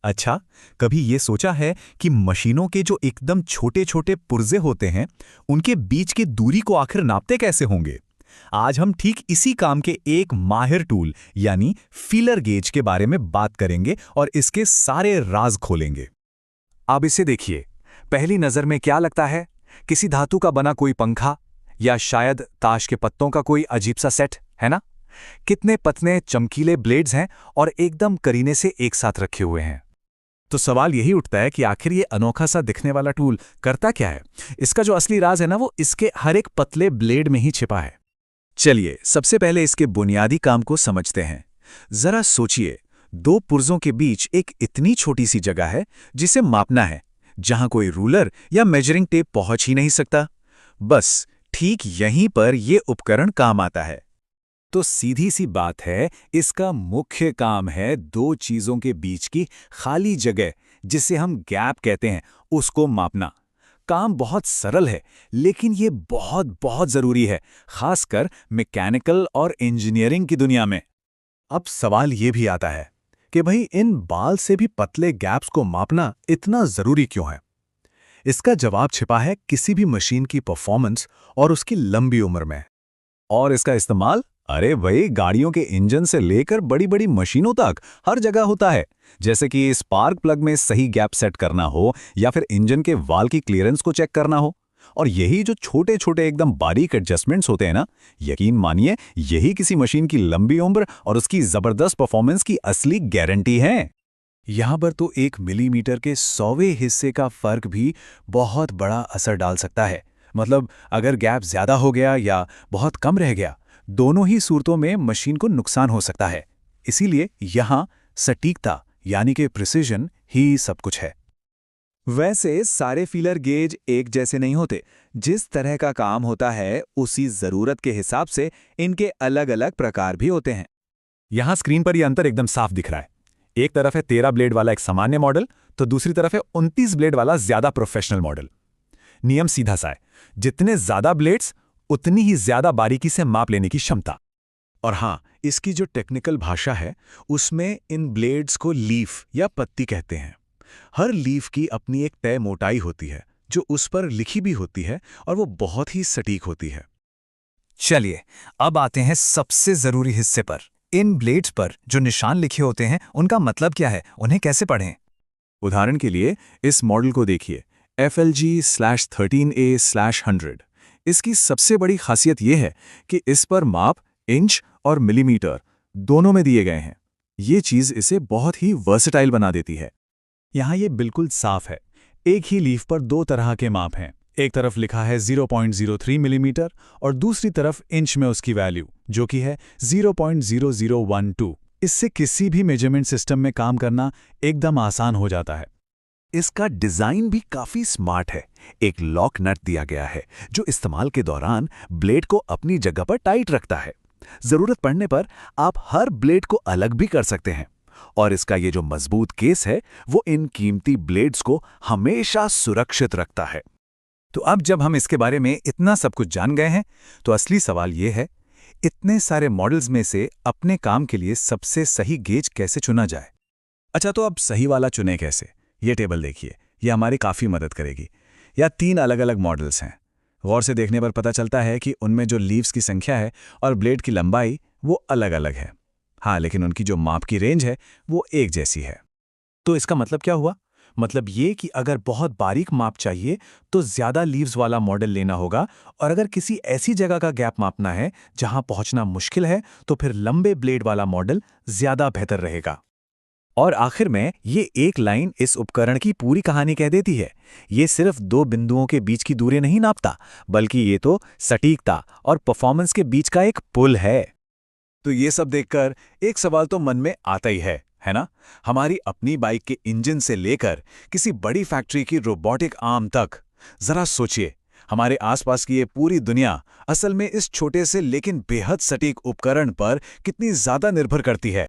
अच्छा, कभी ये सोचा है कि मशीनों के जो एकदम छोटे-छोटे पुर्जे होते हैं, उनके बीच की दूरी को आखिर नापते कैसे होंगे? आज हम ठीक इसी काम के एक माहिर टूल यानी फीलर गेज के बारे में बात करेंगे और इसके सारे राज खोलेंगे। अब इसे देखिए। पहली नजर में क्या लगता है? किसी धातु का बना कोई पंखा या शायद ताश के पत्तों का कोई अजीब सा सेट, है ना? कितने पतले चमकीले ब्लेड्स हैं और एकदम करीने से एक साथ रखे हुए हैं। तो सवाल यही उठता है कि आखिर ये अनोखा सा दिखने वाला टूल करता क्या है? इसका जो असली राज है ना, वो इसके हर एक पतले ब्लेड में ही छिपा है। चलिए, सबसे पहले इसके बुनियादी काम को समझते हैं। जरा सोचिए, दो पुर्जों के बीच एक इतनी छोटी सी जगह है जिसे मापना है, जहां कोई रूलर या मेजरिंग टेप पहुंच ही नहीं सकता। बस ठीक यहीं पर यह उपकरण काम आता है। तो सीधी सी बात है, इसका मुख्य काम है दो चीजों के बीच की खाली जगह, जिसे हम गैप कहते हैं, उसको मापना। काम बहुत सरल है, लेकिन ये बहुत बहुत जरूरी है, खासकर मैकेनिकल और इंजीनियरिंग की दुनिया में। अब सवाल ये भी आता है कि भाई, इन बाल से भी पतले गैप्स को मापना इतना जरूरी क्यों है? इसका जवाब छिपा है किसी भी मशीन की परफॉर्मेंस और उसकी लंबी उम्र में। और इसका इस्तेमाल, अरे भाई, गाड़ियों के इंजन से लेकर बड़ी बड़ी मशीनों तक हर जगह होता है। जैसे कि स्पार्क प्लग में सही गैप सेट करना हो या फिर इंजन के वाल की क्लियरेंस को चेक करना हो। और यही जो छोटे छोटे एकदम बारीक एडजस्टमेंट्स होते हैं ना, यकीन मानिए, यही किसी मशीन की लंबी उम्र और उसकी जबरदस्त परफॉर्मेंस की असली गारंटी है। यहां पर तो 1 मिलीमीटर के 100वें हिस्से का फर्क भी बहुत बड़ा असर डाल सकता है। मतलब अगर गैप ज्यादा हो गया या बहुत कम रह गया, दोनों ही सूरतों में मशीन को नुकसान हो सकता है। इसीलिए यहां सटीकता यानी कि प्रिसिजन ही सब कुछ है। वैसे सारे फीलर गेज एक जैसे नहीं होते। जिस तरह का काम होता है, उसी जरूरत के हिसाब से इनके अलग अलग प्रकार भी होते हैं। यहां स्क्रीन पर यह अंतर एकदम साफ दिख रहा है। एक तरफ है 13 ब्लेड वाला एक सामान्य मॉडल, तो दूसरी तरफ है 29 ब्लेड वाला ज्यादा प्रोफेशनल मॉडल। नियम सीधा सा है, जितने ज्यादा ब्लेड्स उतनी ही ज्यादा बारीकी से माप लेने की क्षमता। और हां, इसकी जो टेक्निकल भाषा है, उसमें इन ब्लेड्स को लीफ या पत्ती कहते हैं। हर लीफ की अपनी एक तय मोटाई होती है, जो उस पर लिखी भी होती है, और वो बहुत ही सटीक होती है। चलिए, अब आते हैं सबसे जरूरी हिस्से पर। इन ब्लेड्स पर जो निशान लिखे होते हैं, उनका मतलब क्या है, उन्हें कैसे पढ़ें? उदाहरण के लिए इस मॉडल को देखिए, FLG/13A/100। इसकी सबसे बड़ी खासियत यह है कि इस पर माप इंच और मिलीमीटर दोनों में दिए गए हैं। ये चीज इसे बहुत ही वर्सेटाइल बना देती है। यहां ये बिल्कुल साफ है, एक ही लीफ पर दो तरह के माप हैं। एक तरफ लिखा है 0.03 मिलीमीटर और दूसरी तरफ इंच में उसकी वैल्यू, जो कि है 0.0012। इससे किसी भी मेजरमेंट सिस्टम में काम करना एकदम आसान हो जाता है। इसका डिजाइन भी काफी स्मार्ट है। एक लॉक नट दिया गया है, जो इस्तेमाल के दौरान ब्लेड को अपनी जगह पर टाइट रखता है। जरूरत पड़ने पर आप हर ब्लेड को अलग भी कर सकते हैं। और इसका ये जो मजबूत केस है, वो इन कीमती ब्लेड्स को हमेशा सुरक्षित रखता है। तो अब जब हम इसके बारे में इतना सब कुछ जान गए हैं, तो असली सवाल ये है, इतने सारे मॉडल्स में से अपने काम के लिए सबसे सही गेज कैसे चुना जाए? अच्छा, तो अब सही वाला चुने कैसे? ये टेबल देखिए, ये हमारी काफ़ी मदद करेगी। या 3 अलग अलग मॉडल्स हैं। गौर से देखने पर पता चलता है कि उनमें जो लीव्स की संख्या है और ब्लेड की लंबाई, वो अलग अलग है। हाँ, लेकिन उनकी जो माप की रेंज है, वो एक जैसी है। तो इसका मतलब क्या हुआ? मतलब ये कि अगर बहुत बारीक माप चाहिए तो ज़्यादा लीव्स वाला मॉडल लेना होगा, और अगर किसी ऐसी जगह का गैप मापना है जहां पहुंचना मुश्किल है, तो फिर लंबे ब्लेड वाला मॉडल ज़्यादा बेहतर रहेगा। और आखिर में ये एक लाइन इस उपकरण की पूरी कहानी कह देती है। ये सिर्फ दो बिंदुओं के बीच की दूरी नहीं नापता, बल्कि ये तो सटीकता और परफॉर्मेंस के बीच का एक पुल है। तो ये सब देखकर एक सवाल तो मन में आता ही है ना? हमारी अपनी बाइक के इंजन से लेकर किसी बड़ी फैक्ट्री की रोबोटिक आर्म तक, जरा सोचिए, हमारे आसपास की ये पूरी दुनिया असल में इस छोटे से लेकिन बेहद सटीक उपकरण पर कितनी ज्यादा निर्भर करती है।